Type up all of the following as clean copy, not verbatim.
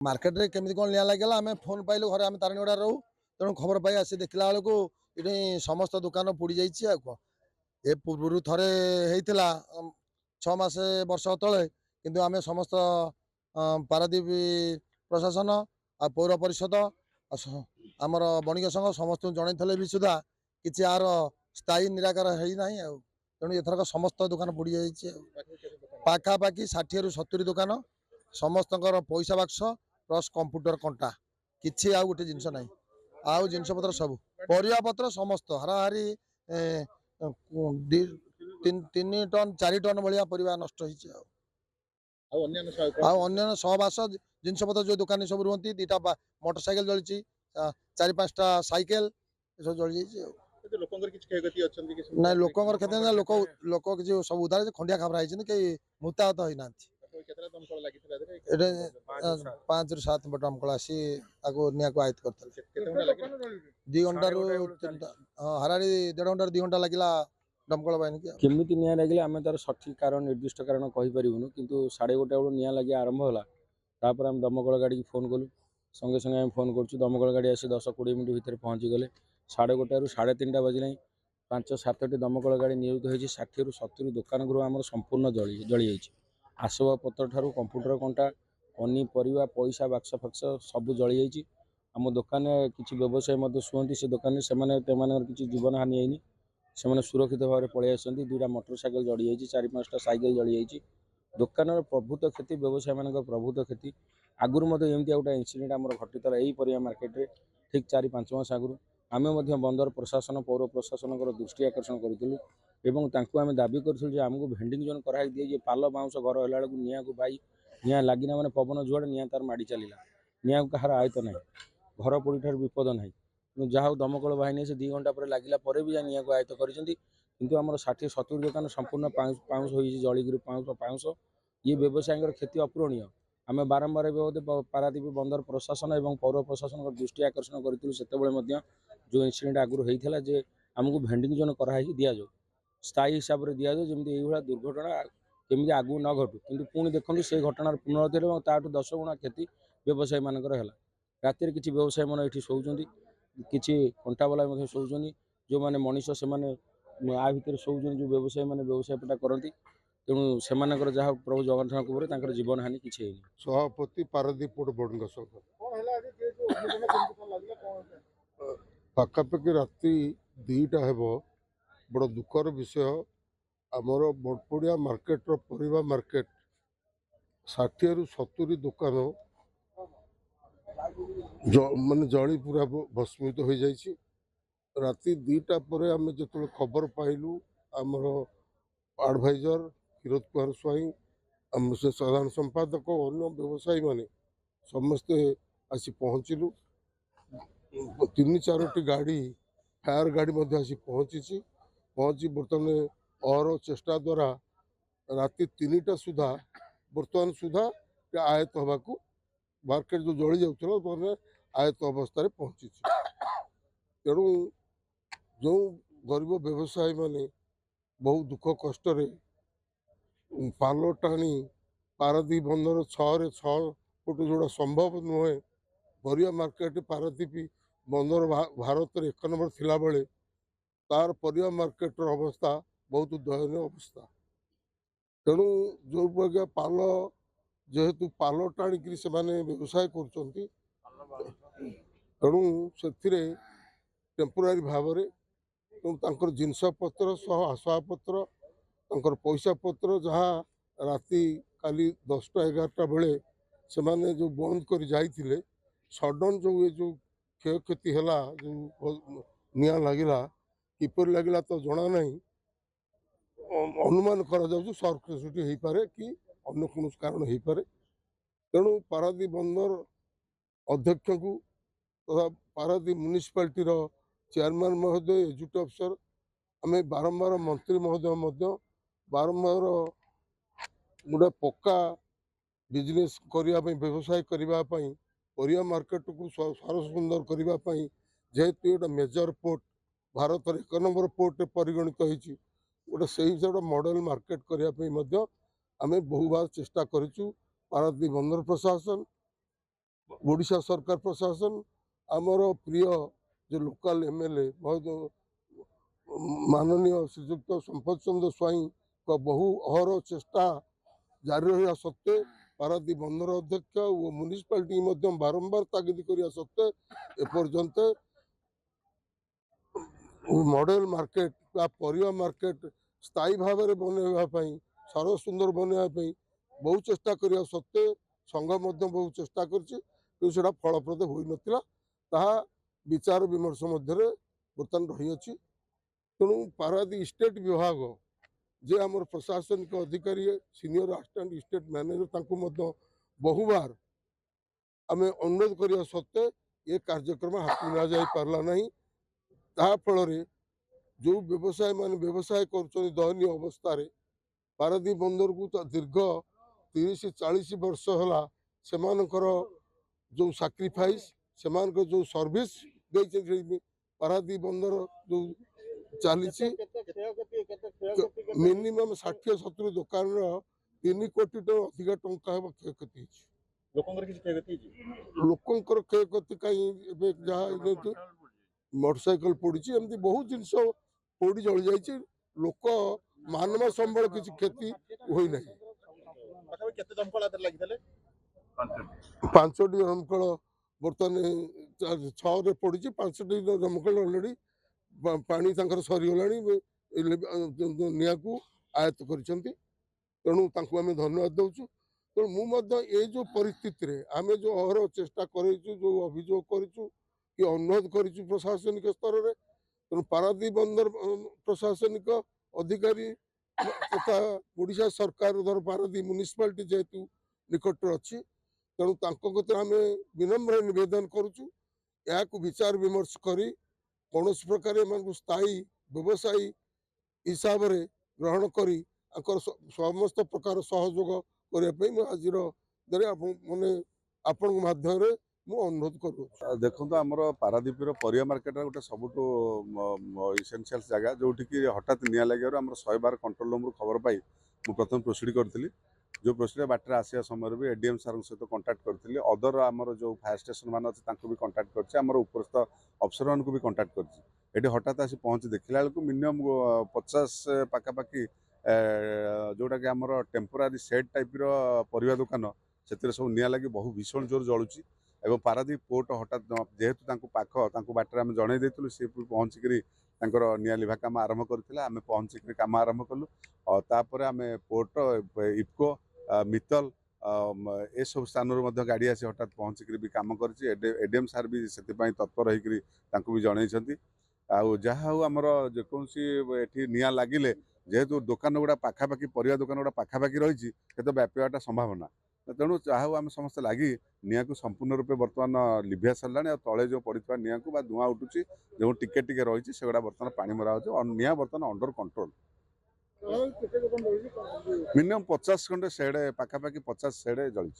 Market रे केमी कौन निआ लगे आम फोन पाइलु घर आम तारणीगुड़ा रो तेणु खबर पाई आसी देखला बेलू ये समस्त दुकान पोड़ जाइए कौन ए पूर्व थे होता 6 मास वर्ष तले किंतु आम समस्त पारादीप प्रशासन आ पौर परिषद आमर बणिक संघ समस्त जन भी सुधा किसी यार स्थायी निराकार है तेणु एथरक समस्त दुकान पोड़ जाइए पाखापाखि 60 ରୁ 70 दुकान समस्त पैसा बाक्स प्लस कंप्यूटर कंटा किसी आउ गोटे जिनस ना आउ जिनस पत्र सब परिया पत्र समस्त हाराहारी 3 टन 4 टन भाया परिवा नष्ट अन्य 100 जिनस पत्र जो दुकानी सब रुहति 2टा मोटरसाइकेल जली 4-5टा साइकेल सब जली जाइए ना लोकर क्षति लोक लोक किसी सब उधार खंडिया खाबरा कहीं मृताहत होना 5 ରୁ 7 दमकल आसी निया को आयत करते 2 घंटा हारारी 1.5 घंटा 2 घंटा लगे दमकल बाहिनी की केमिति निया लगे आम तार सठिक कारण निर्दिष्ट कारण कहीपरूँ किंतु 1:30 बेलू निया लगे आरंभ होला तापर आम दमकल गाड़ी की फोन कलु संगे संगे आम फोन करूँ दमकल गाड़ी आसी 10-20 मिनट भितर पहुँची गले 1:30 ରୁ 3:30 बजला 5-7टी दमकल गाड़ी नियुक्त होती 60 ରୁ 70 दुकान गृह आम संपूर्ण जली जाइए आसबाब पत्र ठारू कंप्यूटर कंटा पनीपरिया पैसा बाक्स फाक्स सब जली जाइए आम दुकान किसी व्यवसायी शुंती से दुकान से किसी जीवन हानि है से सुरक्षित भाव में पलि आस 2टा मोटरसाइकेल जली जाइए 4-5टा साइकेल जली जाइए दुकान प्रभुत क्षति व्यवसायी मान प्रभुत क्षति आगुरी एमती गोटे इनसीडेंट आम घटी यही परिया मार्केट रे ठीक 4-5 मास आगु आम बंदर प्रशासन पौर प्रशासन दृष्टि आकर्षण करूँ आम दाबी करूँ आमको भेंडिंग जोन कराई दिए पाल बाउंस घर है निया को भाई निया लगिना मैंने पवन जुआड़े निया तार माड़ी चलला निया को कहार आयत ना घर पोड़ी ठार विपद ना जहाँ दमकल बाहिनी से 2 घंटा पर लगिला भी निया को आयत्त कर 60-70 दुकान संपूर्ण पाउंस हो जलिगिरी पाउंस ये व्यवसायी क्षति अपूरणीय आम बारंबार पारादीप बंदर प्रशासन और पौर प्रशासन दृष्टि आकर्षण करें जो इनसीडेंट आगुरी होता है आमको भेंडिंग जोन कराई दि जाऊ स्थायी हिसाब से दि जाऊ जमी ये दुर्घटना केमी आगू न घटू कि पुणी देखते से घटनार पुनरावृत्ति और ताठू 10 गुणा क्षति व्यवसायी मानकर है रातिर किसी व्यवसायी मैंने ये शोचुं किसी कंटावाला शोचुं जो मैंने मनीष से आ भितर शोचुं जो व्यवसायी मैंने व्यवसाय पटा करती तेणु से जहाँ प्रभु जगन्नाथ को जीवन हानि किसी है सभापति पारादीप बणिक संघ पाखापाखि राति 2टा हेब बड़ दुखर विषय आमर बड़पड़िया मार्केट परिवा मार्केट 60 ରୁ 70 दुकान माने जली पूरा भस्मित हो जाइए राति 2टा पर आम जो खबर पाइलु आमर एडवाइजर क्षीरोद कुमार स्वाई आम से साधारण संपादक अन्य व्यवसायी माने समस्ते आसी पहुँचलु 3-4टी गाड़ी फायर गाड़ी आसी पहुँची बर्तमान और चेष्टा द्वारा राति 3टा सुधा बर्तमान सुधा आयत हवा को मार्केट जो जली जाऊला आयत अवस्था पहुँची तेणु जो गरीब व्यवसायी माने बहुत दुख कष्ट पाल टाणी पारादीप बंदर 6 फुट जोड़ा संभव नुहे परिया मार्केट पारादीप बंदर भारत 1 नंबर थिला बेले तार परिया मार्केट अवस्था बहुत दयनीय अवस्था तेणु जो प्रकार पाल जेहेतु पाल टाणिक से व्यवसाय कर तेणु से टेम्पोरारी भाव में जिनस पत्र सह आसवाबपत्र पैसा पत्र जहाँ राति काली 10टा-11टा बेले से माने जो बंद कर जाइए सडन जो ये जो क्षयक्षति है जो निया लगिला किपर लगिला तो जना नहीं अनुमान करा जाउछु सर्ट सर्किट हो पारे कि अन्य कौन कारण हो पारे तेणु पारादीप बंदर अध्यक्ष को तथा पारादीप म्युनिसिपालिटी चेयरमैन महोदय एग्जीक्यूटिव अफिसर आम बारंबार मंत्री महोदय बारंबार गोटे पक्का बिजनेस करने व्यवसाय करने परिया मार्केट को सरस सुंदर करने जेहेतु गोटे major port Bharat 1 number port परिगणित होती गोटे से हिसाब से मॉडल मार्केट करने आम बहु बार चेष्टा करूँ पारादीप बंदर प्रशासन ओडिशा सरकार प्रशासन आमर प्रिय जो लोकल एमएलए बहुत माननीय श्रीजुक्त संपत चंद्र स्वाई का बहु अहर चेष्टा जारी रहा सत्वे पारादीप बंदर अध्यक्ष और म्युनिसिपालिटी बारंबार तागिद करिया सत्वे एपर्यंत मॉडल मार्केट या परिवा मार्केट स्थायी भाव में बनवाई सर्व सुंदर बनवाई बहुत चेष्टा करिया सत्वे संघ बहुत चेष्टा कर फलप्रद हो नथिला विचार विमर्श मध्य बर्तमान रही तेणु पारादीप स्टेट विभाग जे आमर प्रशासनिक अधिकारी सीनियर असिस्टेंट स्टेट मैनेजर बहुबार आम अनुरोध करने सत्वे ये कार्यक्रम हाथ मिला जा पारला नहीं फल जो व्यवसाय मान व्यवसाय कर दयनीय अवस्था पारादीप बंदर को दीर्घ 30-40 वर्ष है से जो साक्रिफाइस से जो सर्विस पारादीप बंदर जो चली मिनिमम 60-70 दुकान 3 कोटी अधिक टंका क्षयक्षति लोकंर क्षयक्षति कहीं जहाँ मोटरसाइकेल पड़ी एमती बहुत जिनस पोड़ी जली जाइए लोक मानव संबल किसी क्षति होना 5टी दमकल बर्तमान 6 पड़ी 5टी दमकल अलरेडी पानी सरीगला निया को आयत्त कर तेणु आम धन्यवाद दूचु तेणु मुझे जो परिस्थिति आम जो अहर चेष्टा कर जो अभियोग करूँ कि अनुरोध कर प्रशासनिक स्तर में तेणु पारादीप बंदर प्रशासनिक अधिकारी तथा ओडिशा सरकार धर पारादीप म्युनिसिपालिटी जेहेतु निकट अच्छी तेणु आम विनम्र निवेदन करुचु या विचार विमर्श करी कौन प्रकार एम स्थायी व्यवसायी हिसाब से ग्रहण करी समस्त प्रकार सहयोग करने आज मैंने आपण माध्यम अनुरोध करूँ देखो आमर पारादीप परिया मार्केट गोटे सबुठ इसेनसीआल जगह जोटि हठात निया लगे आम 100 बार कंट्रोल रूम खबर पाई मुझे प्रथम प्रोसीड करी जो प्रोसीड बाटर आसा समय भी एडीएम सार सहित कंटाक्ट करी अदर आमर जो फायर स्टेशन मान अच्छे भी कंटाक्ट कर उपरस्थ अफसर मान भी कंटाक्ट कर हठात आसी पहुँची देखला बेलू मिनिमम 50 पाखापाखि जोटा कि आमर टेम्पोरारी सेट टाइप परिवा दुकान से सब निया लगी बहु भीषण जोर जलुची एवं पारादीप पोर्ट हठात जेहेतु पाख बाटर आम जन देलु सी पहुँचिक निया लिभा कम आरंभ करते आम पहुँचिक कम आरंभ कलु तापर आम पोर्ट इफको मित्तल ए सब स्थान गाड़ी आसी हठात पहुँचिक भी कम कर एडीएम सार भी से तत्पर होकर भी जनई जहाँ हूँ आमर जेकोसी निया लगिले जेहेतु दुकान गुड़ा पाखापाखि परिया दुकान गुड़ा पाखापाखि रही तो व्यापारटा संभावना तेणु चाहू आम समस्त लगी निया को संपूर्ण रूपे बर्तमान लिभिया सारा तले जो पड़ता निया को धूआं उठुची जो टिके टिके रही से बर्तमान पानी मरा हो निया बर्तमान अंडर कंट्रोल मिनिमम 50 खंडे सेडे पाखापाखि 50 सेडे जली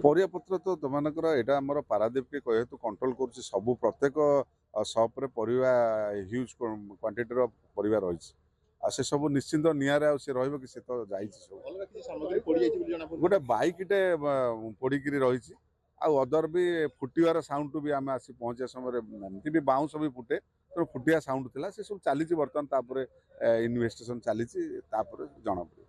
परियापत्र तो तुमकर यहाँ आम पारादीप के कहे कंट्रोल कर सबू प्रत्येक सप्रे परिवा ह्यूज क्वांटिटी परिवा रही से सब निश्चिंत निआरे से रही कि तो गोटे बाइकटे पड़िक रही अदर भी फुटवार साउंड भी आम आसी पहुँचा समय एमती भी बाउंस भी फुटे तो फुटिया साउंड थिला से सब चली बर्तमान इन्वेस्टिगेशन चली जना पड़े।